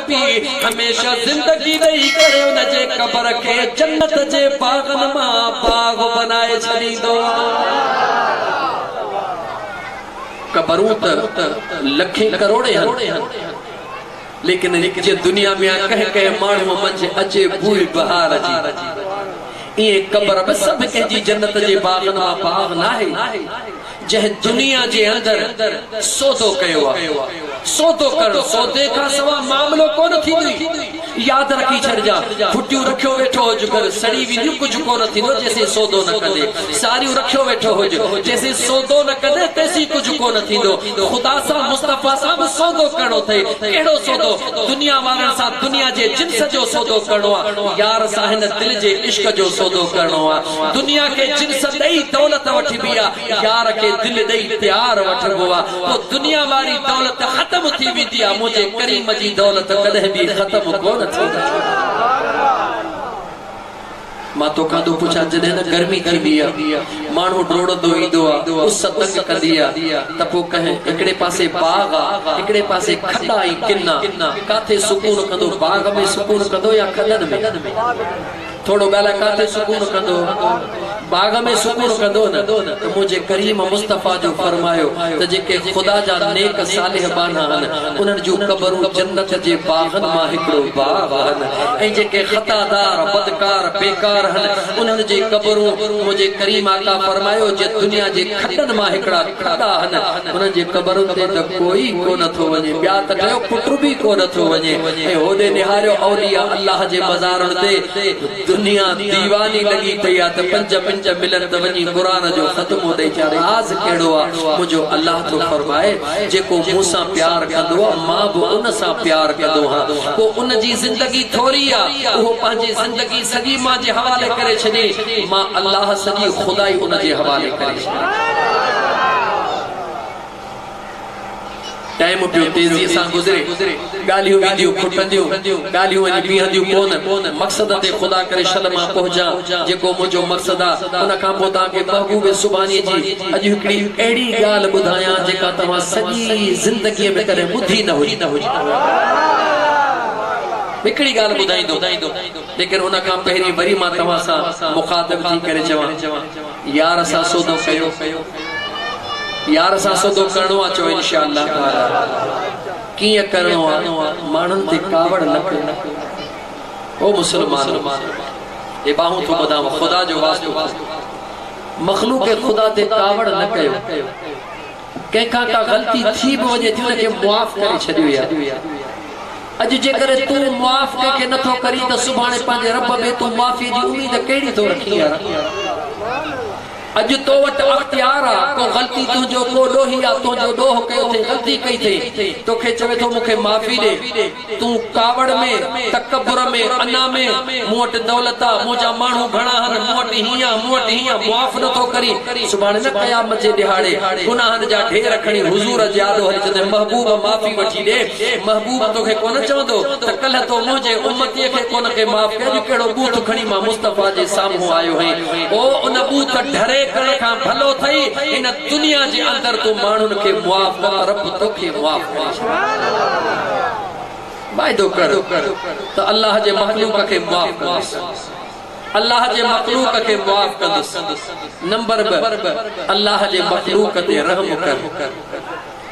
पहुंची हमेशा जिंदगी नहीं करे उन जे कबर के जन्नत जे बागन मां बाग बनाए छॾींदो। कबरूं त लखे करोड़े हन लेकिन जे दुनिया में कह कह माण्हू मंझि अचे बूढ़ बहार जी ये कबर में सब कंहिंजी जन्नत जे बागन मां बाग नाहे जह दुनिया जे अंदर सौदो कयो आहे। सौदो करो सौदे का सवा मामलो कोन थींदी। याद रखी छड़जा फुटियूं रखियो वेठो हुज घर सड़ी भी कुछ कोन थींदो जैसे सौदो न कंदे। सारियूं रखियो वेठो हुज जैसे सौदो न कंदे तैसी कुछ कोन थींदो। खुदा सा मुस्तफा सा भी सौदो करणो थे। केड़ो सौदो? दुनिया वारन सा दुनिया जे जिन्स जो सौदो करणो आ। यार सा हिन दिल जे इश्क जो सौदो करणो आ। दुनिया के जिन्स दई दौलत वठबी आ यार के दिल दई प्यार वठबो आ। तो दुनिया वाली दौलत खत्म थी वेंदी आ मुझे करीम जी दौलत कदे भी खत्म कोन थींदी। मां तो कांदो पुछा जॾहिं न गर्मी थींदी आ माण्हू डोड़ंदो ईंदो आ उस तंग कंदी आ त पोइ कहे हिकिड़े पासे बाग आ हिकिड़े पासे खॾा ऐं किना काथे सुकून कंदो? बाग में सुकून कंदो या खॾनि में? थोड़ो ॻाल्हाए काथे सुकून कंदो? बाग में सुकून कंदो न। तो मुझे करीम मुस्तफा जो फरमायो त जेके खुदा जा नेक सालिह बाना हन उन्हनि जो कबरूं जन्नत जे बागन मां हिकिड़ो बाग हन ऐं जेके खतादार बदकार बेकार हन उन्हनि जे कबरूं मुझे करीम आका फरमायो जे दुनिया जे खॾनि मां हिकिड़ा खॾा हन उन्हनि जे कबरुनि ते त कोई कोन थो वञे। ॿिया त कयो पुट बि कोन थो वञे। ऐं होॾे निहारियो औलिया अल्लाह जे मज़ारनि ते दुनिया दीवानी लगी पई आ त पंज पंज मिलन त वञी कुरान जो ख़त्मो ॾेई चारे। राज़ कहिड़ो आ? मुंहिंजो अल्लाह तो फरमाए जेको मूंसां प्यार कंदो आ मां बि उन सां प्यार कंदो आहियां। को उन जी ज़िंदगी थोरी आ उहो पंहिंजी ज़िंदगी सॼी मां जे हवाले करे छॾे। मां अल्लाह सॼी खुदाई उन जे हवाले करे छॾे। टाइम पियो तेजी सां गुज़रे ॻाल्हियूं वींदियूं खुटंदियूं ॻाल्हियूं वञी बीहंदियूं कोन। मक़सद ते खुदा करे शल मां पहुचा जेको मुंहिंजो मक़सद आ। उन खां पोइ तव्हांखे महबूब सुभाणे जी अॼु हिकिड़ी अहिड़ी ॻाल्हि ॿुधायां जेका तव्हां सॼी ज़िंदगीअ में कॾहिं ॿुधी न हुई। हिकिड़ी ॻाल्हि ॿुधाईंदो लेकिन उन खां पहिरीं वरी मां तव्हां सां मुखातिब थी करे चवां यार सां सौदो कयो। यार सां सौदो करणो आ चओ इंशाअल्लाह कीअं करणो आ? माण्हुनि ते कावड़ न कयो। ओ मुसलमान ये बाहूं तो ॿुधाव खुदा जो वास्तो मखलूक खुदा ते कावड़ न कयो। कंहिंखां का ग़लती थी बि वञे थी उनखे मुआफ़ करे छॾियो या अॼु जेकर तूं मुआफ़ कंहिंखे नथो करी त सुभाणे पंहिंजे रब में तूं माफ़ी जी उम्मीद कहिड़ी थो रखी यार? अॼु तो वटि अख्तियार आ को ग़लती तुंहिंजो को ॾोही आ तुंहिंजो ॾोह कयो थे ग़लती कई थे तोखे चवे थो मूंखे माफ़ी ॾे। तूं कावड़ में तकब्बुर में अना में मूं वटि दौलत आ मुंहिंजा माण्हू घणा हन मूं वटि हीअं मुआफ़ नथो करी। सुभाणे न क़यामत जे ॾिहाड़े गुनाहनि जा ढेर खणी हुज़ूर जे आॾो हली चवंदे महबूब माफ़ी वठी ॾे। महबूब तोखे कोन चवंदो त कल्ह तो मुंहिंजे उम्मतीअ खे कोन खे माफ़ कयो कहिड़ो बूथ खणी मां मुस्तफा जे साम्हूं आयो आहीं। ओ उन बूथ ढरे करण खां भलो थई इन दुनिया जे अंदर तूं माण्हुनि खे मुआफ़ कर रब तोखे मुआफ़ करे। वाइदो कर त अल्लाह जे मखलूक खे मुआफ़ कंदुसि। अल्लाह जे मखलूक के मुआफ़ कंदुसि। नंबर 2 अल्लाह जे मखलूक ते रहम कर।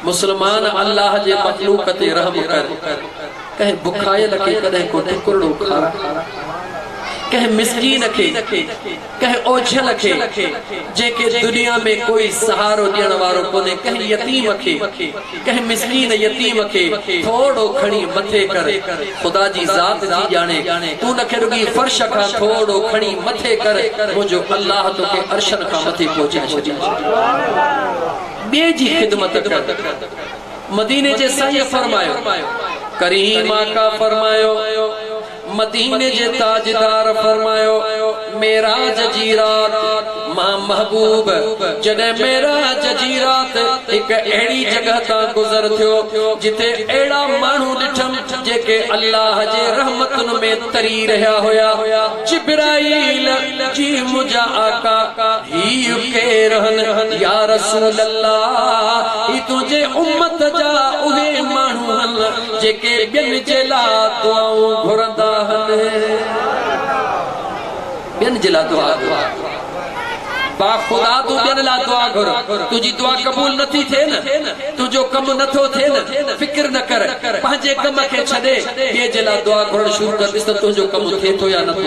मुसलमान अल्लाह जे मखलूक ते रहम कर। कहीं बुखायल के कदे को टुकड़ो खारा कह मिस्कीन के कह ओझल के जेके दुनिया में कोई सहारो ॾियण वारो कोने कह यतीम के कह मिस्कीन यतीम के थोड़ो खणी मथे कर। खुदा जी ज़ात जी जाने तू न रुगी फर्श का थोड़ो खणी मथे कर मुझो अल्लाह तोखे अर्शन का मथे पहुंचाए छॾी। ॿिए जी खिदमत कर। मदीने जे साईं फरमायो करीम आका फरमायो मदीने जे ताजदार फरमायो मेरा जजीरात मां महबूब जॾहिं मेरा जजीरात एक अहिड़ी जगह ता गुज़र थियो जिथे अहिड़ा माण्हू ॾिठम जेके अल्लाह जे रहमतुनि में तरी रहिया हुया। जिब्राईल जी मुंहिंजा आका ही केर हन या रसूल अल्लाह ही तुंहिंजे उम्मत जा उहे माण्हू हन जेके बिन जेला दुआऊं घुरंदा हन बिन जेला दुआ बा खुदा तू बिन ला दुआ घुर तुझी दुआ कबूल नथी थे न तुझो कम नथो थे न फिक्र न कर पंहिंजे कम के छदे ये जेला दुआ घुरण शुरू कर दिस तुझो कम थे तो या नथो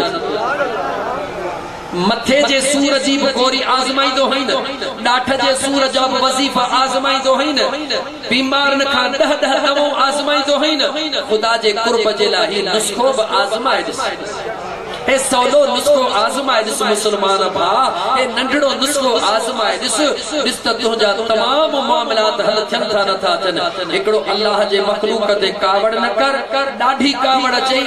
मथे जे सूर जी गोरी आजमाइंदो है न डाठ जे सूर जो वजीफा आजमाइंदो है न बीमार न खां 10 दवाऊं आजमाइंदो है न खुदा जे कुर्ब जे लाही नुस्खो ब आजमाए दिस हे सौलो नुस्खो आजमाए दिस मुसलमान भा हे नंढड़ो नुस्खो आजमाए दिस दिस त तुझा तमाम मामलात हल थियन था न था थियन एकड़ो अल्लाह जे मखलूक ते कावड़ न कर डाढी कावड़ अचे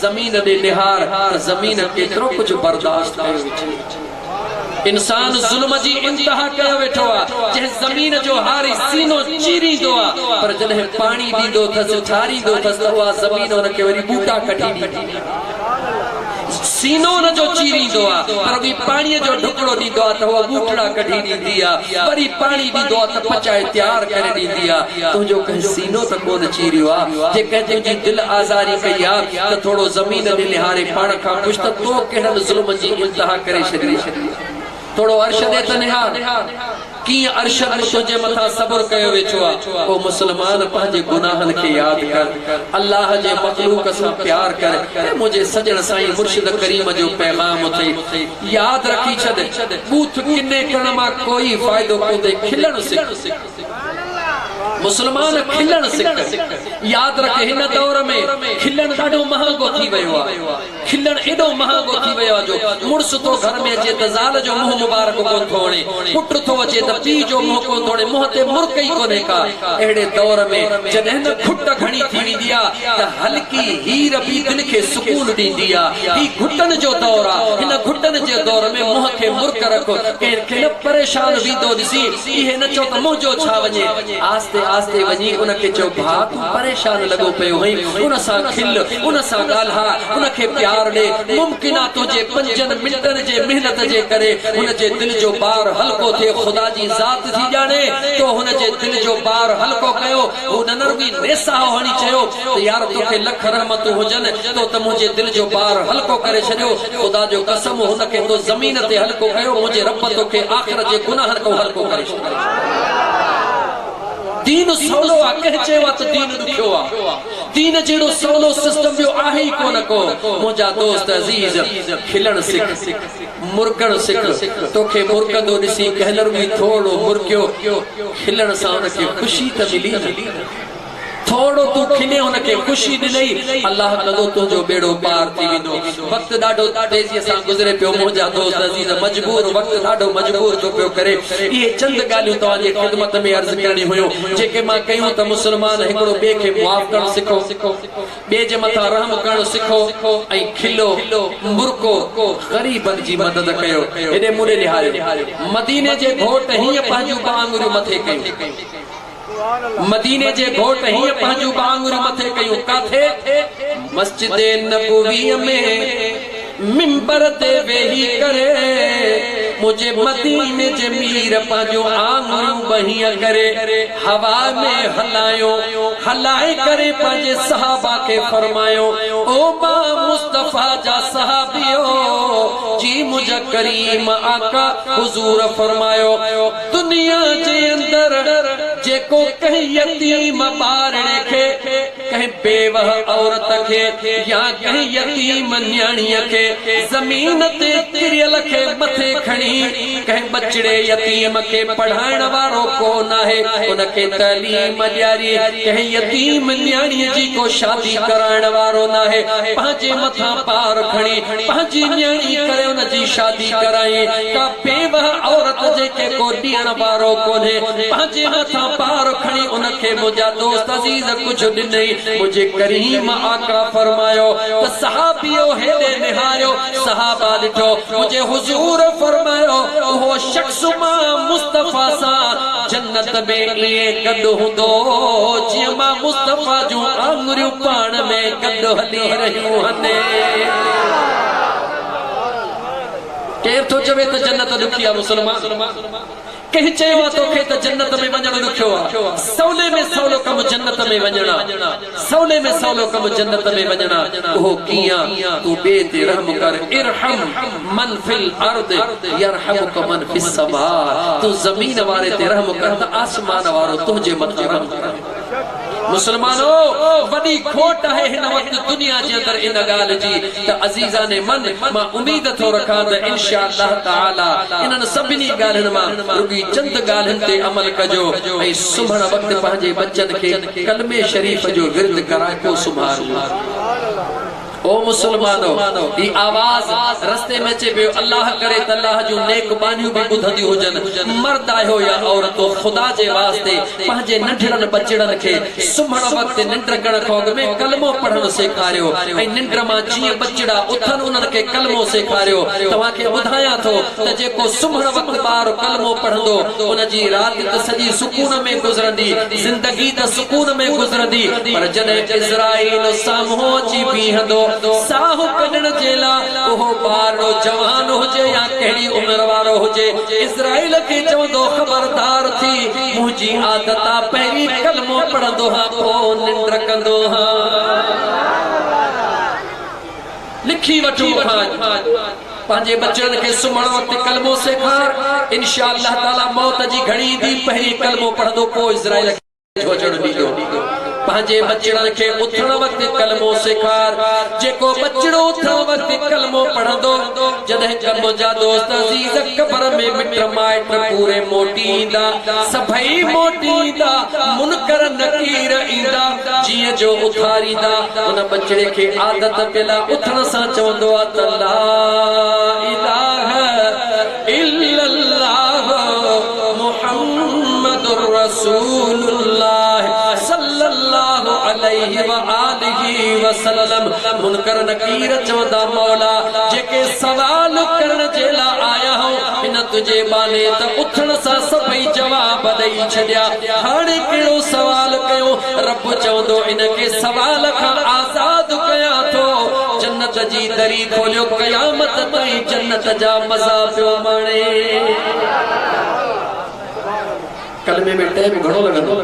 जमीन दे निहार जमीन केतरो कुछ बर्दाश्त कयो इंसान जुल्म जी इंतहा कयो वेठो आ जे जमीन जो हारी सीनो चीरी दो आ पर जने पानी दीदो थस छारी दो थस तो आ जमीन उन के वरी बूटा कटी दी सीनो न जो चीरी दो आ पर भी पानी जो ढुकड़ो दी दो तो वो बूटड़ा कढी दी दिया वरी पानी दी दो तो पचाए तैयार करे दी दिया तू जो कह सीनो त कोन चीरियो आ जे कह तुजी दिल आजारी कया तो थोड़ो जमीन दे लिहारे पाण का कुछ तो केहन जुल्म जी इंतहा करे छदी थोड़ो अर्श दे तनहार की अर्श तुझे मथा सब्र कयो वेठो आ ओ मुसलमान पंहिंजे गुनाहन के याद कर अल्लाह जे मखलूक से प्यार कर मुझे सजन साईं मुर्शिद करीम जो पैगाम थे याद रखी छद बूथ किन्ने करण मा कोई फायदो कोदे खिलण सिख मुसलमान खिलण सिख याद रखे हिन दौर में खिलण ॾाढो महांगो थी वयो आ खिलण एडो महांगो थी वयो आ जो मुर्स तो घर में अचे त ज़ाल जो मुंह मुबारक कोन थोणे पुट तो अचे त पी जो मुंह कोन थोणे मुंह ते मुर्क ही कोने का एड़े दौर में जॾहिं न खुट घणी थी वेंदी आ त हल्की हीर भी दिल के सुकून दींदी आ ही घुटन जो दौर आ हिन घुटन जे दौर में मुंह के मुर्क रखो के न परेशान भी दो दिसी इहे न चो त मुंह जो छा वञे आस्ते आस्ते वनी उन के चो भा तू परेशान लगो पयो हई उन सा खिल उन सा गाल्हा उन के प्यार दे मुमकिन आ तुझे 5 मिनटन जे मेहनत जे करे उन जे दिल जो बार हल्को थे खुदा जी जात थी जाने तो उन जे दिल जो बार हल्को कयो उन नरवी नेसा होनी चयो तो यार तोखे लख रहमत होजन तो त मुझे दिल जो बार हल्को करे छयो खुदा जो कसम उन के तो जमीन ते हल्को कयो मुझे रब तोखे आखिरत जे गुनाहन को हल्को करे दीन सवलो आ कह चेवा तो दीन दुखियो आ दीन जेड़ो सवलो सिस्टम जो आहे ही कोन को मुजा दोस्त अजीज खिलण सिख मुर्कण सिख तोखे मुर्कंदो दिसी कहलर भी थोड़ो मुर्कियो खिलण सा उन के खुशी त मिली थोड़ो तू खिले उनके खुशी दिलई अल्लाह कदो तुझो बेड़ो पार थी विदो वक्त डाडो तेजी सा गुजरे पियो मुजा दोस्त अजीज मजबूर वक्त डाडो मजबूर तो पियो करे ये चंद गालियों तो जे खिदमत में अर्ज करनी हुयो जेके मां कयूं त मुसलमान एकड़ो बे के माफ करण सिखो बे जे मथा रहम करण सिखो आई खिलो मुर्को गरीबन जी मदद कयो एडे मुरे निहारियो मदीने जे घोट ही पांजू बांगुर मथे कयो मदीने जे घोट ही पांजू बांगुर मथे कयो काथे मस्जिद नबवी में मिंबर ते वेही करे मुझे मदीने जे मीर पांजो आंगुर बहिया करे हवा में हलायो हलाए करे पांजे सहाबा के फरमायो ओ बा मुस्तफा जा सहाबियो जी मुझे करीम आका हुजूर फरमायो दुनिया जे अंदर जेको कहीं यतीम बारणे खे कहीं बेवह औरत खे या कहीं यतीम न्याणीअ खे जमीन ते तिरियल खे मथे खणी कहीं बचड़े यतीम के पढ़ाइण वारो कोन आहे उनके तालीम ॾियारी कहीं यतीम न्याणी जी को शादी कराइण वारो न आहे पंहिंजे मथा पार खणी पंहिंजी न्याणी करे उन जी शादी कराई का बेवह औरत जेके को ॾियण वारो कोन्हे पंहिंजे मथा पार खणी उनके मुंहिंजा दोस्त अजीज कुछ ॾिनई मुझे करीम आका फरमायो त सहाबियो हेॾे निहारियो सहाबा ॾिठो मुझे हुजूर फरमायो वो शख्स मां मुस्तफा सा जन्नत में लिए गॾु हूंदो जीअं मां मुस्तफा जूं आङुरियूं पाण में गॾु हली रहियूं हने केर तो चवे त जन्नत दुखी आ मुसलमान कहीं चयो तोखे त जन्नत में वञण ॾुखियो आहे, सवले में सवलो कम जन्नत में वञणा, सवले में सवलो कम जन्नत में वञणा। ओहो कीअं तू बे ते रहम कर, इरहम मन फिल अर्द यरहमुक मन फिस समा। तू ज़मीन वारे ते रहम कर त आसमान वारो तुझे मथे रहम करे। मुसलमानो वडी खोट है हिन वक्त दुनिया जे अंदर इन गाल जी त अजीजा ने मन मां उम्मीद थो रखा त इंशाअल्लाह ताला इनन सभिनी गालन मां रुगी चंद गालन ते अमल कजो ऐं सुम्हण वक्त पंहिंजे बच्चन खे कलमे शरीफ जो विर्द कराए को सुभारो। ओ मुसलमानो ई आवाज रस्ते में चे बियो अल्लाह करे त अल्लाह जो नेक बानियूं भी ॿुधंदी हुजन, मर्द आयो या औरतो, खुदा जे वास्ते पंहिंजे नंढड़न बचड़न खे सुम्हण वक्त निंड करण खां अॻु में कलमो पढ़ण सेखारियो ऐं निंड मां जीअं बचड़ा उथन उन्हनि खे कलमो सेखारियो। तव्हांखे ॿुधायां थो त जेको सुम्हण वक्त ॿार कलमो पढ़ंदो उनजी राति त सॼी सुकून में गुज़रंदी, ज़िंदगी त सुकून में गुज़रंदी, पर जॾहिं इज़राइल साम्हूं अची बीहंदो साहु कढण जे लाइ उहो ॿारो जवान हुजे या कहिड़ी उमिरि वारो हुजे, इज़राइल खे चवंदो ख़बरदार थी, मुंहिंजी आदत आहे पहिरीं कलमो पढ़ंदो हा पोइ निंड कंदो हा। लिखी वठो पंहिंजे बच्चन खे सुम्हण वक्त कलमो सेखार, इंशाअल्लाह ताला मौत जी घड़ी दी पहिरीं कलमो पढ़ंदो पोइ इज़राइल खे अचण ॾींदो। पंहिंजे बचड़न खे उथण वक्त कलमो सेखार, जेको बचड़ो उथण वक्त कलमो पढ़ंदो जॾहिं कलमो जा दोस्त अज़ीज़ कब्र में मिट माइट पूरे मोटी ईंदा, सभई मोटी ईंदा, मुनकर नकीर ईंदा, जीअं जो उथारींदा उन बचड़े खे आदत पियल उथण सां चवंदो आहे त ला इलाहा इल्लल्लाह मुहम्मदुर रसूलुल्लाह सल्लल्लाहु अलैहि व आलिहि वसल्लम। मुनकर नकीर चवंदा मौला जेके सवाल करण जे लाइ आया हो हिन तुझे बाने त उथण सां सभई जवाब ॾेई छॾिया, हाणे कहिड़ो सवाल कयो? रब चवंदो इनखे सवाल खां आज़ाद कयां थो, जन्नत जी दरी खोलियो, क़यामत ताईं जन्नत जा मज़ा पियो माणे। कलमे में टाइम घणो लॻंदो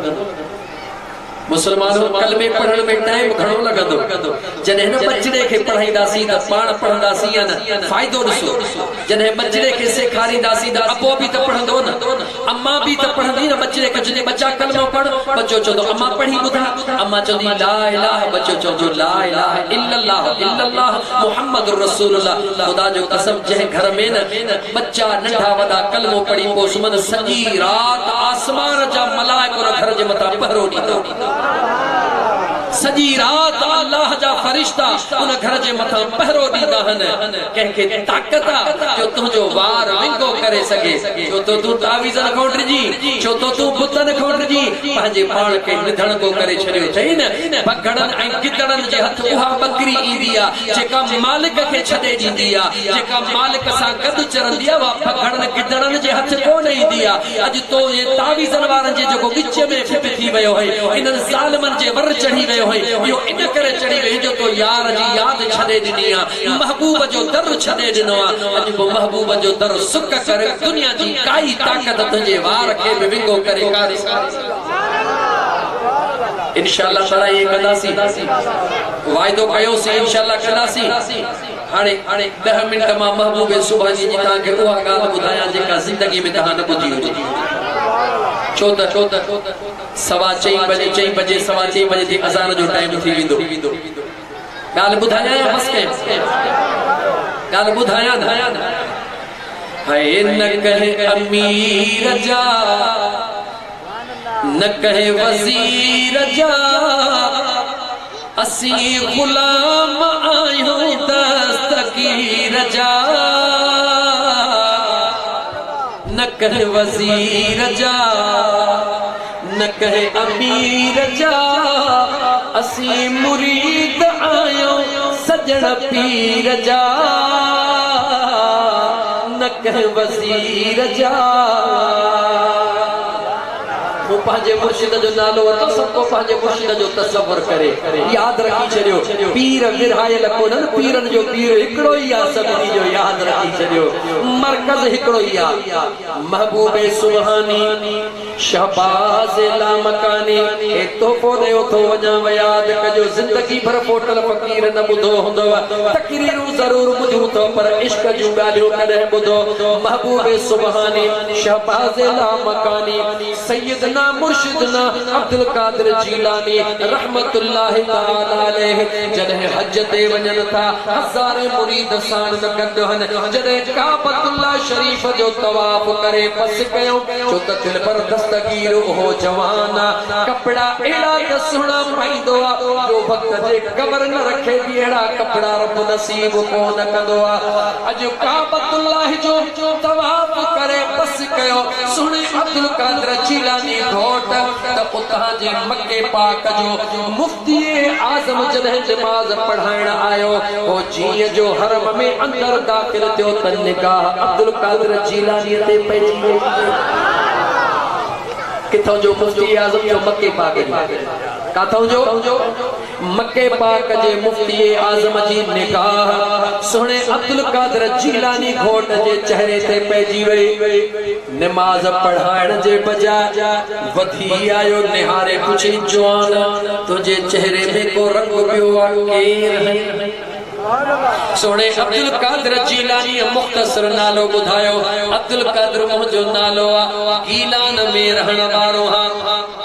मुसलमानों, कलमे पढ़ण में टाइम घणो लॻंदो। जॾहिं न बचड़े खे पढ़ाईंदासीं त पाण पढ़ंदासीं या न, फ़ाइदो ॾिसो। जॾहिं बचड़े खे सेखारींदासीं त अबो बि त पढ़ंदो न, अम्मा बि त पढ़ंदी न बचड़े खे। जॾहिं बच्चा कलमो पढ़, बच्चो चवंदो अम्मा पढ़ी ॿुधा, अम्मा चवंदी ला इलाहा, बच्चो चवंदो ला इलाहा इल्लल्लाह इल्लल्लाह मुहम्मदुर रसूलुल्लाह। ख़ुदा जो कसम जंहिं घर में न बच्चा नंढा वॾा कलमो पढ़ी पोइ सुम्हनि, सॼी राति आसमान जा मलाइक उन घर जे मथां पहरो ॾींदा, सॼी रात अल्लाह जा फरिश्ता उन घर जे मथां पहरो ॾींदा आहिनि। कंहिंखे ताक़त आहे जो तुंहिंजो वार विंगो करे सघे, छो तो तूं तावीज़न खां डिॼी, छो तो तूं बुतन खां डिॼी पंहिंजे पाण खे निधणको करे छॾियो अथई न। भगड़नि ऐं गिदड़नि जे हथ उहा बकरी ईंदी आहे जेका मालिक खे छॾे ॾींदी आहे, जेका मालिक सां गॾु चरंदी आहे, उहा भगड़नि गिदड़नि जे हथ कोन ईंदी आहे। अॼु तो ये तावीज़न वारनि जे जेको विच में फिट थी वियो है, इन्हनि ज़ालिमनि जे वर चढ़ी वियो है, इहो इन करे चढ़ी वियो जो तो यार जी याद छॾे ॾिनी आहे, महबूब जो दर छॾे ॾिनो आहे। अॼु पोइ महबूब जो दर सुक करे दुनिया जी काई ताक़त तुंहिंजे वार खे बि विंगो करे कारे इंशाअल्लाह ताला ये कंदासीं, वाइदो कयोसीं इंशाअल्लाह कंदासीं। हाणे 10 मिंट मां महबूब सुभानी जी तव्हांखे उहा ॻाल्हि ॿुधायां जेका ज़िंदगी में तव्हां न ॿुधी हुजे। छो त 4:15 बजे 4 बजे 4:15 बजे ते अज़ान जो टाइम थी वेंदो। ॻाल्हि ॿुधायां या बस कंहिं ॻाल्हि ॿुधायां न? है न कहे अमीर जा, न कहे वज़ीर जा, असी गुलाम आयूं दस्तगीर जा। न कहे वज़ीर जा, न कहे अमीर जा, असी मुरीद आयूं सजण पीर जा। न कहे वज़ीर जा, वो पंहिंजे मुर्शिद जो नालो वरितो सबको पंहिंजे मुर्शिद जो तसव्वुर करे याद रखी छॾियो पीर विरहायल कोन्हनि पीरनि जो पीर हिकिड़ो ई आहे सभिनी जो याद रखी छॾियो मरकज़ हिकिड़ो ई आहे महबूब सुबहानी शहबाज लामकानी ए तोहफ़ो ॾियो थो वञा याद कजो ज़िंदगी भर पोटल फ़कीर न ॿुधो हूंदव तकरीरूं ज़रूर ॿुधूं थो पर इश्क जूं ॻाल्हियूं कॾहिं ॿुधो महबूब सुबहानी शहबाज लामकानी सैयदना मुर्शिदना अब्दुल कादिर जीलानी रहमतुल्लाहि तआला अलैहि जॾहिं हज ते वञनि था हज़ारे मुरीद साण न गॾु जॾहिं काबतुल्लाह शरीफ जो तवाफ करे बस कयो छो त दिल पर दस्तगीर हो जवाना कपड़ा एड़ा त सुहिणा पाईंदो आहे जो वक़्त जे कमर न रखे थी अहिड़ा कपड़ा रब नसीब कोन कंदो आहे अॼु काबतुल्लाह जो तवाफ करे बस कयो सुहिणे अब्दुल कादिर जीलानी घोट त उतां जे मके पाक जो मुफ्ती आज़म जॾहिं नमाज़ पढ़ाइण आयो हो जीअं जो हरम में अंदर दाख़िल थियो त निगाह अब्दुल कादिर जीलानी ते पइजी वई किथों जो मुफ्ती आज़म जो मके पाक काथों जो मके पाक जे मुफ्ती आज़म जी निगाह सुहिणे अब्दुल कादिर जीलानी घोट जे चेहरे ते पइजी वई नमाज पढ़ाइण जे बजाय वधी आयो निहारे पुछी जवान तुझे चेहरे में को रंग पियो आहे सोने अब्दुल कादिर जीलानी मुख्तसर नालो बुधायो अब्दुल कादिर मुझो नालो गीलान में रहण वारो हां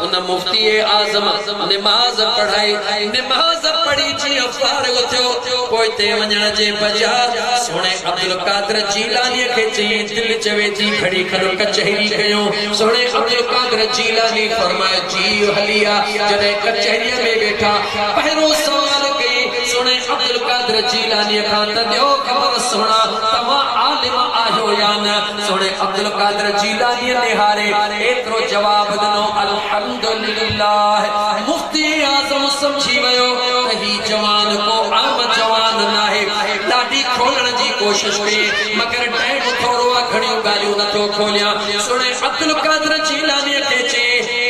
उन मुफ्ती आज़म नमाज पढ़ाई नमाज पढ़ी जी फारिग थियो कोई ते वञण जे बजाय सोने अब्दुल कादिर जीलानी के चई दिल चवे थी खड़ी खड़ो कचहरी कयो सोने अब्दुल कादिर जीलानी फरमाए जी हलिया जने कचहरी में बैठा पहरो सवाल कई सोने अब्दुल कादिर जीलानी खां त दियो खबर सुना तमा आलिम आयो या न सोने अब्दुल कादिर जीलानी निहारे एतरो जवाब दिनो अल्हम्दुलिल्लाह मुफ्ती आज़म समझी वयो कही जवान को आम जवान नाहे दाढ़ी खोलण जी कोशिश कई मगर टाइम थोड़ो घणियों गालियों न तो खोलिया सोने अब्दुल कादिर जीलानी के चे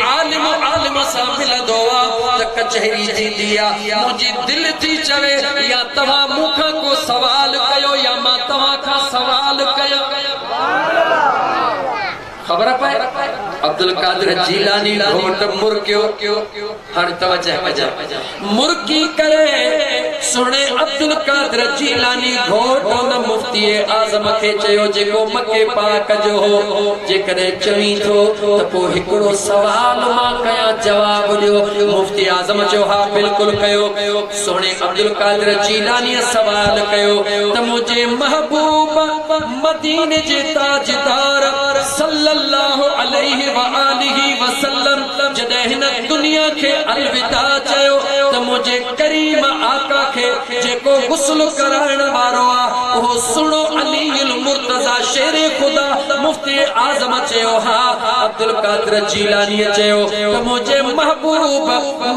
आलिम सा मिलंदो त कचहरी थींदी आहे मुंहिंजी दिल थी चवे या तव्हां मूंखां को सवाल कयो या मां तव्हां खां सवाल कयो खबर पाए अब्दुल कादिर जीलानी घोट मुर्कियो हर तवज्जो कजा मुर्की करे सुने अब्दुल कादिर जीलानी घोट न मुफ्ती आज़म के चयो जेको मके पाक जो हो जेकरे चवी थो त पो हिकड़ो सवाल मां कया जवाब दियो मुफ्ती आज़म जो हा बिल्कुल कयो सोने अब्दुल कादिर जीलानी सवाल कयो त मुझे महबूब मदीने जे ताजदार सल्लल्लाहु अलैहि व आलिहि वसल्लम जॾहिं हिन दुनिया के अलविदा चयो त मुझे करीम आका के जेको गुस्ल कराइण वारो आ वो सुनो अलीउल मुर्तजा शेरे खुदा मुफ्ती आज़म चयो हा अब्दुल कादिर जीलानी चयो त मुझे महबूब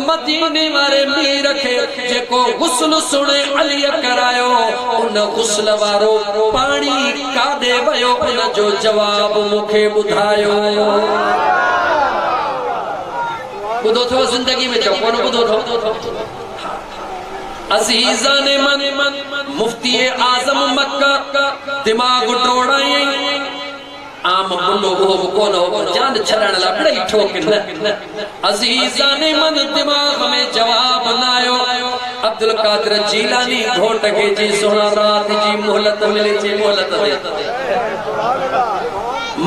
मदीने वारे मीर के जेको गुस्ल सुने अली करायो उन गुस्ल वारो पानी कादे वयो उन जो जवाब मुखे बुधायो बुधो थो जिंदगी में चो कोन बुधो थो अज़ीज़ाने मन मुफ्ती आज़म मक्का दिमाग टोड़ाई आम मुल्लो वो कोन हो जान छड़ण ला बड़ई ठोकिन अज़ीज़ाने मन दिमाग में जवाब न आयो अब्दुल कादिर जीलानी घोट के जी सोना रात जी मोहलत मिले जी मोहलत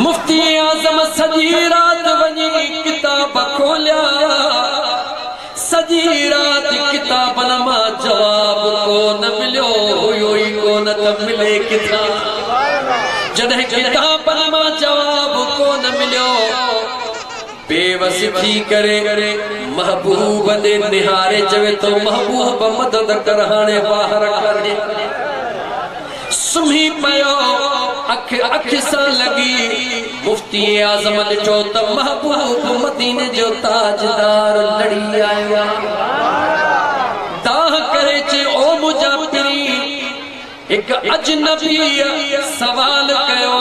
मुफ्ती आज़म सजी रात वनी किताब खोलिया सजी रात किताब नमा जवाब को न मिलो हुयो ही को न त मिले किथा जदे किताब नमा जवाब को न मिलो बेवस थी करे महबूब दे निहारे चवे तो महबूब मदद कर हाने बाहर कर दे सुमी पयो अख सा लगी मुफ्ती आज़म ॾिठो त महबूब मदीने जो ताजदार लड़ी आया दाह करे चे ओ मुझा पिरी एक अजनबी सवाल कयो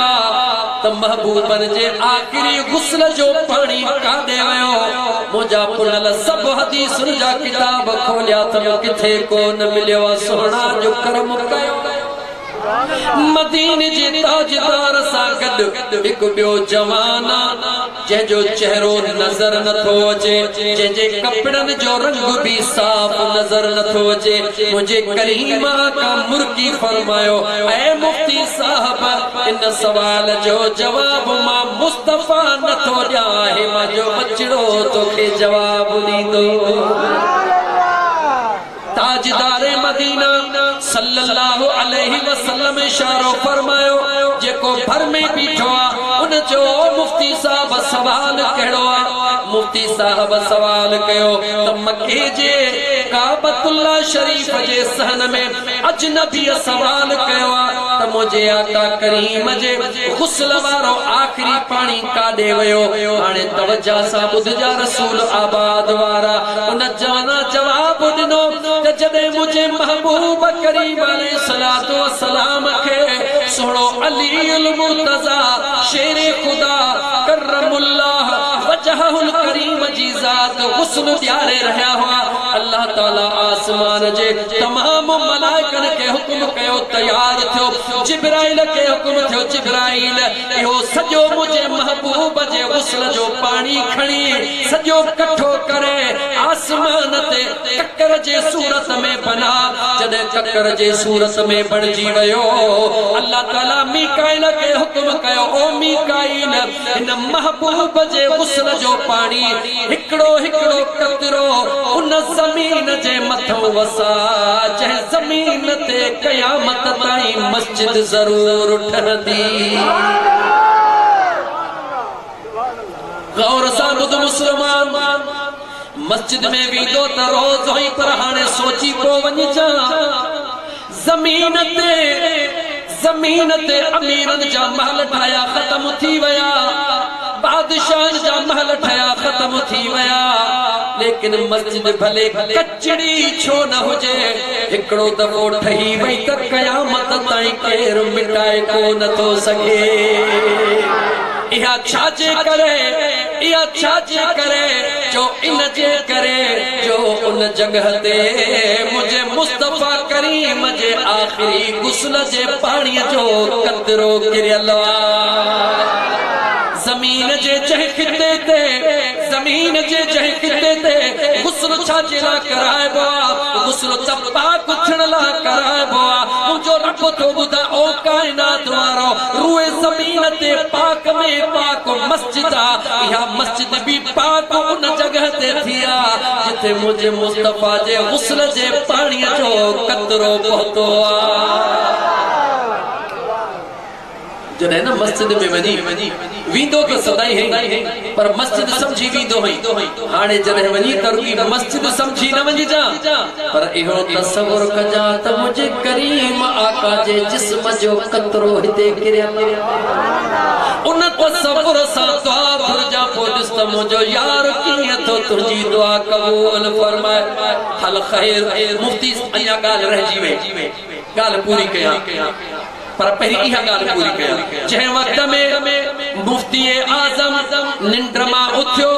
त महबूबन जे आखिरी गुस्ल जो पानी काॾे वियो मुंहिंजा पुनल सभु हदीसुनि जा किताब खोलिया त किथे कोन मिलियो सोना जो करम कयो मदीने जे ताजदार सां गॾु हिकु ॿियो जवाना जंहिंजो चेहरो नज़र नथो अचे जंहिंजे कपड़नि जो रंग बि साफ़ नज़र नथो अचे मुंहिंजे करीम आका मुर्की फरमायो ऐ मुफ्ती साहब इन सवाल जो जवाब मां मुस्तफा नथो ॾियां आहे मुंहिंजो बचड़ो तोखे जवाब ॾींदो ताजदारे मदीना सल्लल्लाहु अलैहि वसल्लम इशारो फरमायो जेको घर में बीठो आ उन जो मुफ्ती साहब सवाल कहिड़ो आ मुफ्ती साहब सवाल कयो त मक्के जे काबतुल्लाह शरीफ जे सहन में अजनबी सवाल कयो आ त मुंहिंजे आका करीम जे गुस्ल वारो आखिरी पानी काॾे वियो हाणे तवज्जो सां ॿुधजा रसूल आबाद वारा उन जवाना जवाब ॾिनो त जॾहिं मुंहिंजे महबूब करीम अलैहिस्सलातु वस्सलाम खे सुहिणो अलीउल मुर्तज़ा शेरे खुदा करमुल्लाह वजहुल करीम जी ज़ात हुस्न ॾियारे रहिया हुआ अल्लाह ताला आसमान जे तमाम मलाइकनि खे हुक्म कयो तयार थियो जिब्राइल खे हुक्म थियो जिब्राइल इहो सॼो मुंहिंजे महबूब जे गुस्ल जो पानी खणी सॼो कठो करे आसमान ते ककर जे सूरत में बना जॾहिं ककर जे सूरत में बणिजी वियो अल्लाह ताला मीकाइल खे हुक्म कयो ओ मीकाइल इन महबूब जे गुस्ल जो पानी हिकिड़ो हिकिड़ो कतरो उन ज़मीन जे मथां वसा जंहिं ज़मीन ते क़यामत ताईं मस्जिद ज़रूर ठहंदी गौर सां ॿुध मुस्लमान मस्जिद में वेंदो त रोज़ हुई पर हाणे सोची पोइ वञिजां ज़मीन ते अमीरनि जा महल ठाहिया ख़त्म थी विया बादशाहनि जा महल ठाहिया ख़त्म थी विया लेकिन मस्जिद भले कचड़ी छो न हुजे हिकिड़ो दफ़ो ठही वई त क़यामत ताईं केरु मिटाए को नथो सघे इहा छाजे करे जो इन जे करे जो उन जगह ते मुझे मुस्तफा करीम जे आखिरी गुस्ल जे पानी जो कतरो किरियल ज़मीन जे जंहिं खिते ते गुस्ल छाजे लाइ कराइबो आहे गुस्ल त पाक थियण लाइ कराइबो आहे मुंहिंजो रब थो ॿुधा ओ काइनात वारो रूए ज़मीन ते पाक में पाक मस्जिद आहे इहा मस्जिद बि पाक उन जगह ते थी आहे जिथे मुंहिंजे मुस्तफा जे गुस्ल जे पाणीअ जो कतरो पहुतो आहे जॾहिं न मस्जिद में वञी वींदो त सदाई है पर मस्जिद समझी वींदो हुई हाणे जॾहिं वञी त रुॻी मस्जिद समझी न वञिजा पर इहो तसव्वुर कजा त मुंहिंजे करीम आका जे जिस्म जो कतरो हिते किरियल उन तसव्वुर सां दुआ घुरजा पोइ ॾिस त मुंहिंजो यार कीअं थो तुंहिंजी दुआ क़बूल फरमाए हल ख़ैर मुफ्ती अञा ॻाल्हि रहिजी वई ॻाल्हि पूरी कयां पर पहिरीं इहा ॻाल्हि पूरी कयां जंहिं वक़्त में मुफ्ती आज़म निंड मां उथियो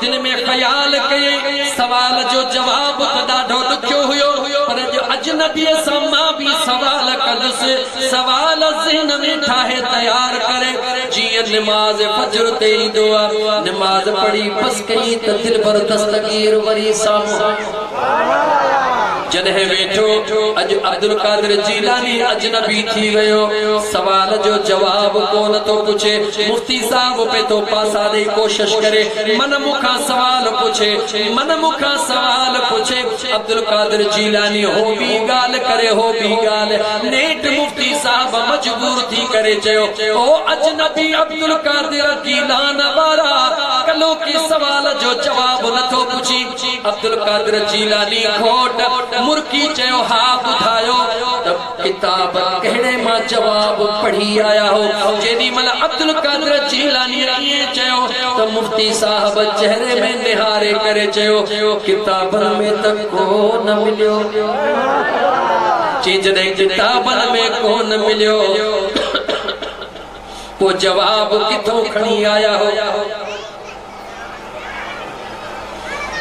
दिल में ख़याल कयई सवाल जो जवाब त ॾाढो ॾुखियो हुयो पर जो अजनबीअ सां मां बि सवाल कंदुसि सवाल ज़हन में ठाहे तयार करे जीअं निमाज़ फज्र ते ईंदो आहे निमाज़ पढ़ी बस कई त दिल भर दस्तगीर वरी साम्हूं जॾहिं वेठो अॼु अब्दुल कादिर जीलानी अजनबी थी वियो सवाल जो जवाब कोन थो पुछे मुफ्ती साहब पे तो पासा ॾेई कोशिश करे मन मुखां सवाल पुछे अब्दुल कादिर जीलानी हो बि ॻाल्हि करे हो बि ॻाल्हि नेठ मुफ्ती साहब मजबूर थी करे चयो ओ अजनबी अब्दुल कादिर जीलान वारा कलो के सवाल जो जवाब नथो पुछी अब्दुल कादिर जीलानी खोट मुर्की चयो हा ॿुधायो त किताब कहिड़े मां जवाब पढ़ी आया हो जेॾी महिल अब्दुल कादिर जीलानी ईअं चयो त मुफ्ती साहब चेहरे में निहारे करे चयो किताबनि में त को न मिलियो जॾहिं किताबनि में को न मिलियो वो जवाब किथों खणी आया हो।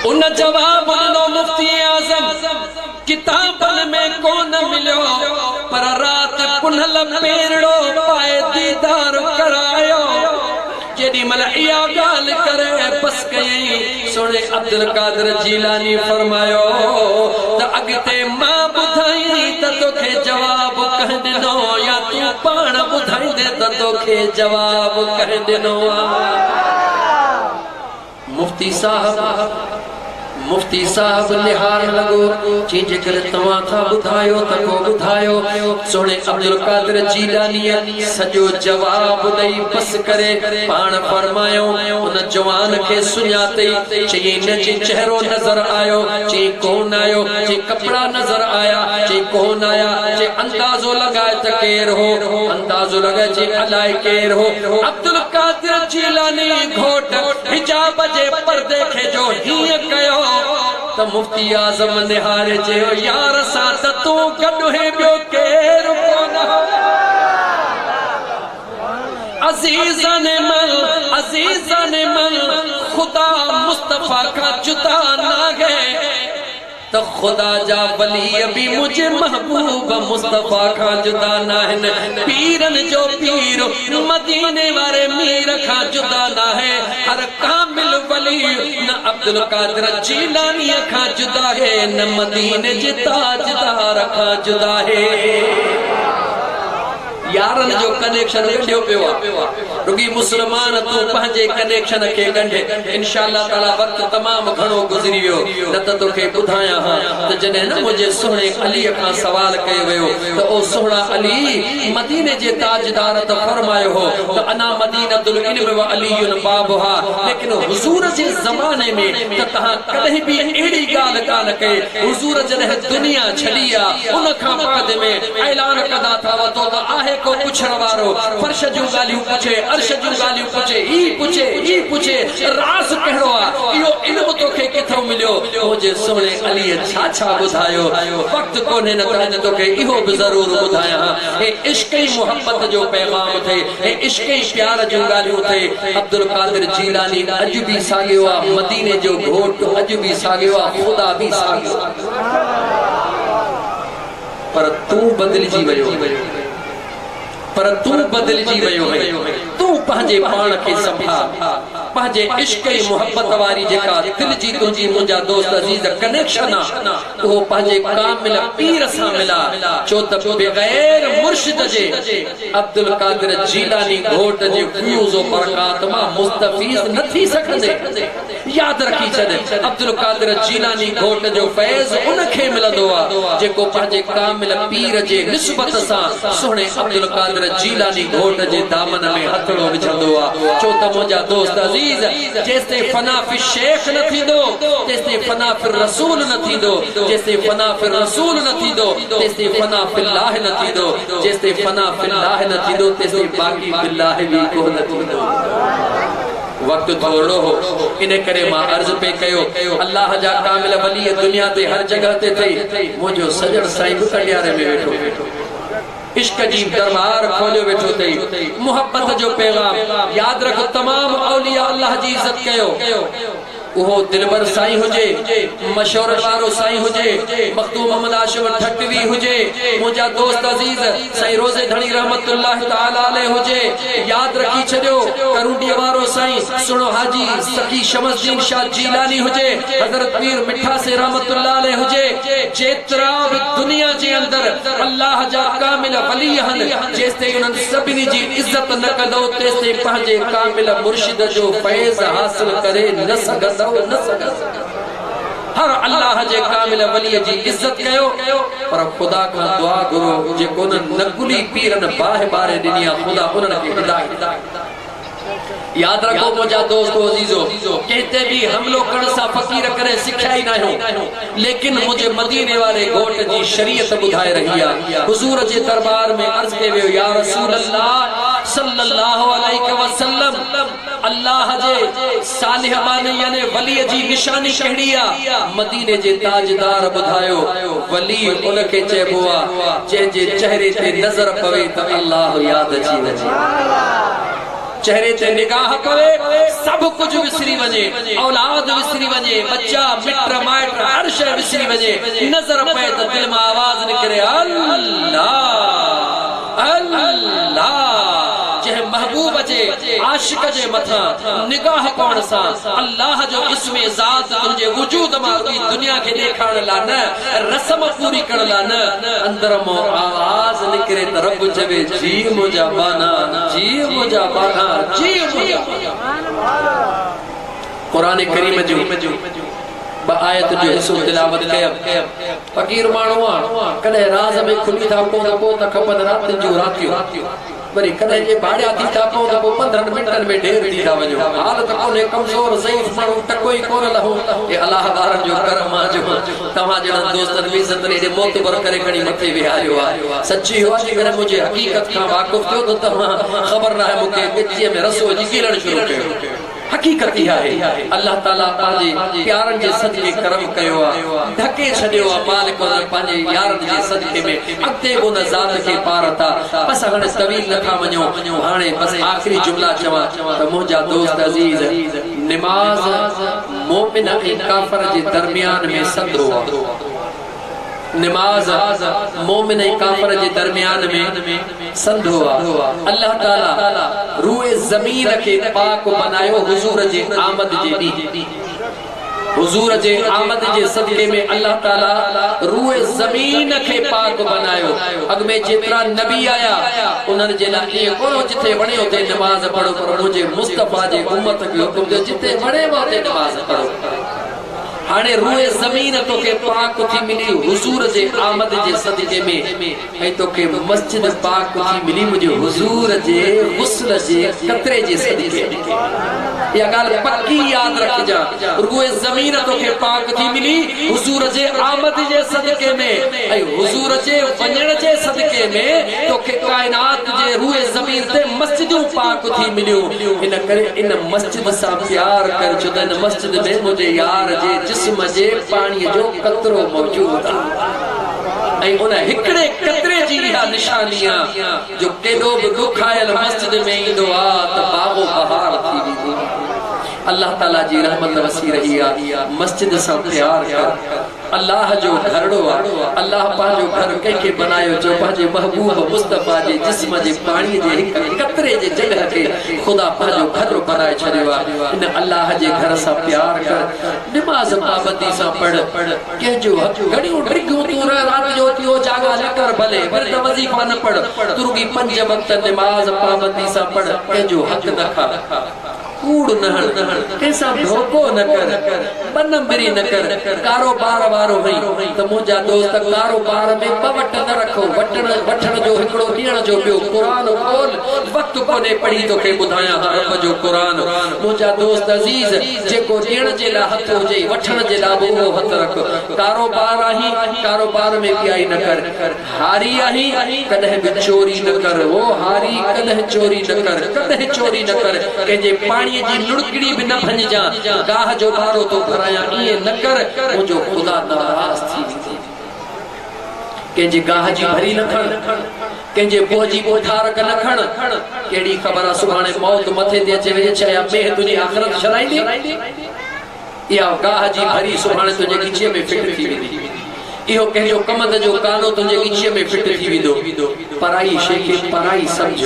उन जवाब ॾिनो मुफ्ती आज़म किताबन में कोन मिलियो, पर रात पुनल पेरड़ो पाए दीदार करायो। जेॾी महिल इहा ॻाल्हि करे बस कयई, सोने अब्दुल कादिर जीलानी फरमायो त अॻिते मां ॿुधाई त तोखे जवाब कंहिं ॾिनो, या तूं पाण ॿुधाईंदे त तोखे जवाब कंहिं ॾिनो आहे। मुफ्ती साहब निहार लगो जी जेकर तव्हां था ॿुधायो त को ॿुधायो। सोने अब्दुल कादिर जीलानी सॼो जवाब ॾेई बस करे पाण फरमायो। उन जवान खे सुञातई, चई न जी चेहरो नज़र आयो, चई कोन आयो, चई कपड़ा नज़र आया, चई कोन आया, चई अंदाज़ो लगाए त केर हो, अंदाज़ो लगाए चई अलाए केर हो। अब्दुल कादिर जीलानी घोट हिजाब जे पर्दे खे जो हीअं कयो त मुफ्ती आज़म निहारे चयो, यार सां त तूं गॾु है ॿियो केर कोन। अज़ीज़न मल खुदा मुस्तफा का जुदा ना गए, तो खुदा जा वली भी मुझे महबूब मुस्तफा का जुदा ना है। पीरन जो पीर मदीने वाले मीर का जुदा ना है। हर कामिल वली न अब्दुल कादिर जीलानी का जुदा है, न मदीने जे ताजदार का जुदा है। यारन जो कनेक्शन ॻंढियो पियो आहे। रुगी मुसलमान तू पंहिंजे कनेक्शन खे ॻंढे, इंशाअल्लाह ताला वक्त तमाम घणो गुज़री वियो। न त तोखे ॿुधायां हां त जॾहिं न मुंहिंजे सुहिणे अलीअ खां सवाल कयो वियो त ओ सुहिणा अली मदीने जे ताजदार त फरमायो हो त अना मदीनतुल इल्म व अलीयुन बाबुहा, लेकिन हुजूर जे ज़माने में त तहां कॾहिं बि अहिड़ी ॻाल्हि कान कई। हुजूर जॾहिं दुनिया छॾी आहे उन खां बाद में ऐलान कदा था वतो त आहे को पुछण वारो, फर्श जूं ॻाल्हियूं पुछे, अर्श जूं ॻाल्हियूं पुछे, ई पुछे राज़ कहिड़ो आहे, इहो इल्म तोखे किथां मिलियो। मुंहिंजे सुहिणे अलीअ छा ॿुधायो, वक़्तु कोन्हे न त तोखे इहो बि ज़रूर ॿुधायां। हे इश्क़ ई मुहबत जो पैगाम थे, हे इश्क़ ई प्यार जूं ॻाल्हियूं थे। अब्दुल कादिर जीलानी अॼु बि साॻियो आहे, मदीने जो घोट अॼु बि साॻियो आहे, खुदा बि साॻियो आहे। पर तूं बदिलजी वियो, तू पंहिंजे पाण खे संभाल। पंहिंजे इश्क़ ऐं मुहबत वारी जेका दिल जी तुंहिंजी मुंहिंजा दोस्त अज़ीज़ कनेक्शन आहे, उहो पंहिंजे कामिल पीर सां मिला। छो त बग़ैर मुर्शिद जे अब्दुल कादिर जीलानी घोट जे फ्यूज़ और बरक़ात मां मुस्तफ़ीज़ न थी सघंदे। यादि रखी छॾ, अब्दुल कादिर जीलानी घोट जो फैज़ उनखे मिलंदो आहे जेको पंहिंजे कामिल पीर जे निस्बत सां सुहिणे अब्दुल कादिर जीलानी घोट जे दामन में हथड़ो विझंदो आहे। छो त मुंहिंजा दोस्त अज़ीज़, जेसिताईं फना फि शेख न थींदो, तेसिताईं फना फि रसूल न थींदो, जेसिताईं फना फि रसूल न थींदो, तेसिताईं फना फिल्लाह न थींदो, जेसिताईं फना फिल्लाह न थींदो, तेसिताईं बाक़ी बिल्लाह बि को न थींदो। वक्त थोड़ो हो, इन करे मां अर्ज पे कयो, अल्लाह जा कामिल वली दुनिया ते हर जगह ते थई। मुंहिंजो सजण साईं बि कल्यारे में वेठो, इश्क जी दरबार खोलियो वेठो थई। मुहब्बत जो पैगाम याद रख, तमाम औलिया अल्लाह जी इज्जत कयो। उहो दिलबर साईं हुजे, मशवरत वारो साईं हुजे, मखदूम मोहम्मद आशिफ ठटवी हुजे, मुंहिंजा दोस्त अज़ीज़ साईं रोज़े धणी रहमतुल्लाह तआला अलैह हुजे, याद रखी छॾियो करूंडीअ वारो साईं सुणो हाजी सखी शमसदीन शाह जीलानी हुजे, हज़रत पीर मिठा से रहमतुल्लाह अलैह हुजे। जेतिरा बि दुनिया जे अंदर अल्लाह जा कामिल वली आहिनि, जेसिताईं उन्हनि सभिनी जी इज़त न कंदो, तेसिताईं पंहिंजे कामिल मुर्शिद जो फैज़ हासिल करे न सघंदो। हर अल्लाह जे कामिल वली जी इज्जत कयो, पर खुदा का दुआ गुरो जेको न नकुली पीरन बाहे बारे ॾिनी आहे, खुदा उन्हनि खे हिदायत। याद रखो मुंहिंजा दोस्तो अज़ीज़ो, कहते भी हमलो करण सां फ़कीर करे सिखिया ई न आहियूं, लेकिन मुझे मदीने वाले घोट जी शरीयत ॿुधाए रही आहे। हुज़ूर जे दरबार में अर्ज़ कयो वियो, या रसूल अल्लाह सल्लल्लाहु अलैहि वसल्लम, अल्लाह जे सालिह बानी यानी वली जी निशानी कहिड़ी आहे? मदीने जे ताजदार ॿुधायो, वली उनखे चइबो आहे जंहिंजे चेहरे ते नज़र पवे त अल्लाह यादि अची वञे। चेहरे ते निगाह पवे सब कुछ विसरी वने, औलाद विसरी वने, बच्चा मित्र माइट हर शय विसरी वने, नजर पे तो दिल में आवाज निकले अल्लाह अल्लाह। जह महबूब जे आशिक जे मथा निगाह कौन सा अल्लाह जो इसमें जात तुझे वजूद में दुनिया के देखाण ला न रस्म पूरी करण ला न अंदर मो आवाज निकरे त रब जबे जी मुजा बाना जी मुजा बाना जी मुजा। कुरान करीम जो आयत जो हिस्सो तिलावत कया फकीर माण्हू कॾहिं राज़ में खुली था पोइ त खपनि राति जूं रातियूं वरी कॾहिं जे भाड़िया थी था पोइ त पोइ 15 मिंटनि में ढेर थी था वञो। हाल त कोन्हे कमज़ोर ज़ईफ़ माण्हू टको ई कोन लहो हे अलाह वारनि जो करम आहे जो तव्हां जहिड़नि दोस्तनि बेइज़्ज़तनि हेॾे मोतबर करे खणी मथे विहारियो आहे। सची हो जेकर मुंहिंजे हक़ीक़त खां वाक़ुफ़ थियो त तव्हां ख़बर न आहे मूंखे गिचीअ में रसो विझी कीलण शुरू कयो। हकीकत ही है अल्लाह ताला पांजे प्यारन जे सदके करम कयो आ ढके छडियो आ मालिक पांजे यारन जे सदके में अॻिते उन ज़ात के पारता। बस हाणे तवील नथा वञो हाणे बस आखिरी जुमला चवां त मुंहिंजा दोस्त अजीज नमाज मोमिन ऐं काफर जे दरमियान में संदो आहे। नमाज मोमिन ऐं काफर जे दरमियान में संदो आहे। अल्लाह ताला रूए ज़मीन के पाक बनायो हुजूर जे आमद जे दी। हुजूर जे आमद जे सदके में अल्लाह ताला रूए ज़मीन के पाक बनायो। अग में जेतरा नबी आया उन्हनि जे लाइ कोन जिथे वणे उते नमाज पढ़ो पर मुझे मुस्तफा जे उम्मत के हुकुम जो जिथे वणे उते नमाज पढ़ो। हाणे रूए ज़मीन तोखे पाक थी मिली हुजूर जे आमद जे सदके में ऐं तोखे मस्जिद पाक थी मिली मुझे हुजूर जे गुस्ल जे कतरे जे सदके में। या गाल पक्की याद रखजा रूए ज़मीन तोखे पाक थी मिली हुजूर जे आमद जे सदके में ऐं हुजूर जे वञण जे सदके में तोखे कायनात जे रूए ज़मीन ते मस्जिदूं पाक थी मिलियूं। इन करे इन मस्जिद सां प्यार कर छो त इन मस्जिद में मुझे यार जे जिस्म जे पानी जो कतरो मौजूद है। ऐं उन हिकड़े कतरे जी इहा निशानी आहे जो केॾो बि दुख आयल मस्जिद में ईंदो आहे त बागो बहार थी वेंदो। अल्लाह ताला जी रहमत वसी रही आहे। मस्जिद सां प्यार कर। अल्लाह जो घरड़ो आहे। अल्लाह पंहिंजो घर कंहिंखे बनायो जो पंहिंजे महबूब मुस्तफा जे जिस्म जे पाणी जे हिक कतरे जे जगह के खुदा पंहिंजो घर बनाए छॾियो आहे। इन अल्लाह जे घर सां प्यार कर। नमाज पाबंदी सां पढ़। कंहिंजो घणियूं डिघियूं तूं राति जो थियो जागा न कर भले पर त वज़ीफ़ा न पढ़। तुरगी 5 वक्त नमाज पाबंदी सां पढ़। कंहिंजो हक़ न खा। कूड़ न हण कैसा धोखो न कर बनमबरी न कर। कारोबार वारो हई त मुंहिंजा दोस्त कारोबार में पवट न रखो। वठण जो हिकड़ो ॾियण जो ॿियो कुरान खोल वक्त कोने पढ़ी तोखे ॿुधायां रब जो कुरान। मुंहिंजा दोस्त अजीज जेको ॾियण जे लाइ हथ हुजे वठण जे लाइ बि उहो हथ रख। कारोबार आही कारोबार में ॿियाई न कर। हारी आही कॾहिं बि चोरी न कर। वो हारी कॾहिं चोरी न कर। कॾहिं चोरी न कर। कंहिंजे पाणी जी लुड़कड़ी भी न भंजा गाह जो बारो तो भराया ये न कर मुझो खुदा नाराज थी। कंहिंजे गाह जी भरी न खण। कंहिंजे पोइ जी पोठार न खण। केड़ी ख़बर आहे सुभाणे मौत मथे ते अचे वञे छा में तुंहिंजी आख़िरत छॾाईंदी। इहा गाह जी भरी सुभाणे तुंहिंजे गिचीअ में फिट थी वेंदी। इहो कंहिंजो कमंद जो कानो तुंहिंजे गिचीअ में फिट थी वेंदो। पराई शइ खे पराई सम्झ।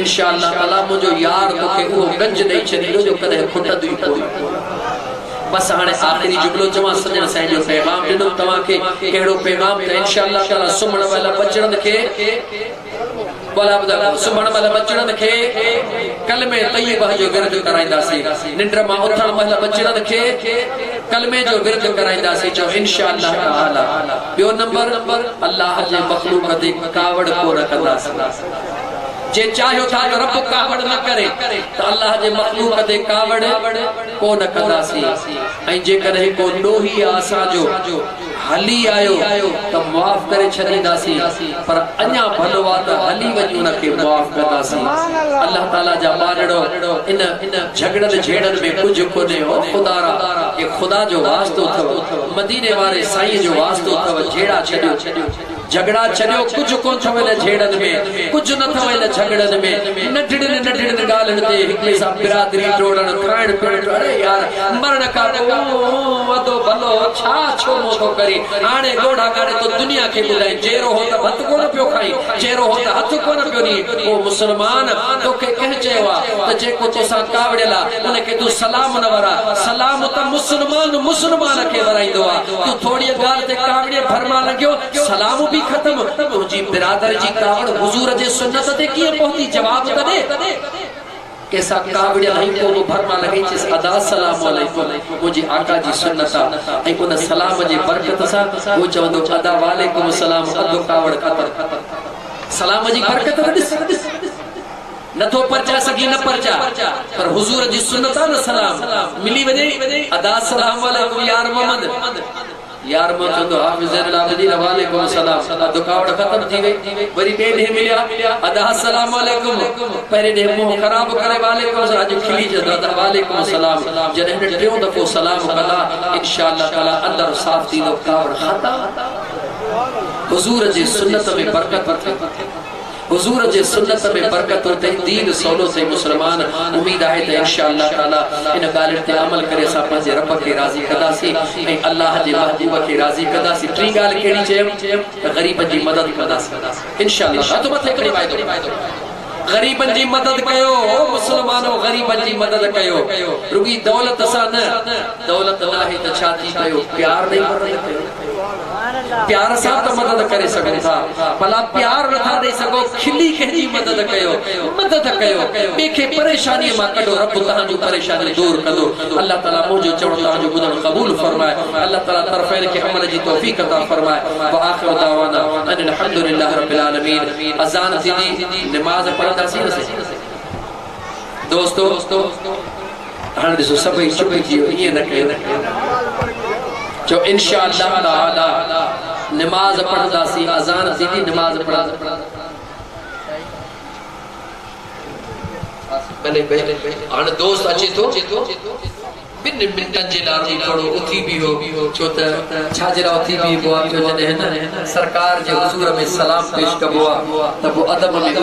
इंशाअल्लाह ताला मुंहिंजो यार तोखे उहो गंज ॾेई छॾींदो जो कॾहिं खुटंदो ई कोन। बस हाणे आखिरी जुमलो चवां सजण साईं जो पैगाम ॾिनो तव्हांखे। कहिड़ो पैगाम त इंशाअल्लाह ताला सुम्हण महिल बचड़नि खे सुम्हण महिल बचड़नि खे कलमे तय्यबह जो विर्द कराईंदासीं। निंड मां उथण महिल बचड़नि खे कलमे जो विर्द कराईंदासीं। चओ इंशाअल्लाह ताला। ॿियो नंबर अल्लाह जे मखलूक ते कावड़ कोन कंदासीं। जे चाहो था तो रब कावड़ न करे तो अल्लाह जे मखलूक ते कावड़ कोन कंदासीं। ऐं जे कॾहिं को ॾोही आसा जो हली आयो तो माफ़ करे छॾींदासीं। पर अञा भलो आहे त हली वञी उनखे माफ़ कंदासीं। अल्लाह ताला जा बारड़ो इन झगड़नि झेड़नि में कुझु कोन्हे। ओ खुदारा ये खुदा जो वास्तो अथव। मदीने वारे साईं जो वास्तो अथव। झेड़ा छॾियो झगड़ा चलियो कुछ कोन थो वेले झेड़न में कुछ न थो वेले झगड़न में नढड़न नढड़न गालन ते हिकले सा बिरादरी जोड़न खाइण पीअण अरे यार मरण का वदो भलो छा छो मो तो करी हाणे गोड़ा गाड़े तो दुनिया के बुधाई जेरो हो त भत कोन पियो खाई जेरो हो त हथ कोन पियो नी ओ मुसलमान तोखे कह चयो त जेको तोसा कावड़ेला उन के तू सलाम न वरा सलाम त मुसलमान के वराइंदो आ तू थोड़ी गाल ते कावड़े भरमा लग्यो सलाम भी खत्म तुझी बिरादर जी कावड़ हुजूर जे सुन्नत ते किए पहुंची जवाब कदे कैसा कावड़े नहीं को भरमा लगे जिस अदा सलाम अलैकुम मुझे आका जी सुन्नता ऐ उन सलाम जी बरकत सा वो चवंदो अदा वालेकुम सलाम अदो कावड़ खत्म सलाम जी बरकत ॾिस नथो परचा सकी न परचा पर हुजूर जी सुन्नता न सलाम मिली वजे अदा सलाम अलैकुम यार मोहम्मद यार मैं चंदो हाफिज अल-आबिदीन वालेकुम सलाम दुकावड़ खत्म थी गई वरी बे ढे मिलिया अदा अस्सलाम वालेकुम पहले ढे मुंह खराब करे वालेकुम आज खिली जदा वालेकुम सलाम जने टियों दफो सलाम कला इंशाअल्लाह ताला अंदर साफ थी दुकावड़ खत्म हुजूर जी सुन्नत में बरकत हुजूर जे सुन्नत में बरकत होते दीन सोलो से मुसलमान उम्मीद है त इंशाअल्लाह ताला इन गालिन ते अमल करे सा पंजे रब के राजी कदासी ए अल्लाह जे महबूब के राजी कदासी टी गाल केड़ी चयम गरीब जी मदद कदासी इंशाअल्लाह तो मथे करी वायदो गरीबन जी मदद कयो मुसलमानो गरीबन जी मदद कयो रुगी दौलत सा न दौलत नाही त छाती कयो प्यार नहीं मदद कयो प्यार सा तो मदद करे सको था भला प्यार न था दे सको खिली के जी मदद कयो बेखे परेशानी मा कढो रब तहां जो परेशानी दूर कदो अल्लाह ताला मुजो चवण तहां जो बुधन कबूल फरमाए अल्लाह ताला तरफैन के अमल जी तौफीक अता फरमाए व आखिर दावाना अनिल हम्दुलिल्लाह रब्बिल आलमीन अजान थी नमाज पढ़दा सी दोस्तों हां दिसो सब चुप जियो ये न कयो जो इंशाअल्लाह ताला नमाज पढ़दा सी अजान थी नमाज पढ़दा भले हां दोस्त अचे तो बिन मिनटन जे लारो थोड़ो उथी भी हो छो त छाजरा उथी भी बो आप जो जने है ना सरकार जे हुजूर में सलाम पेश कबो त वो अदब में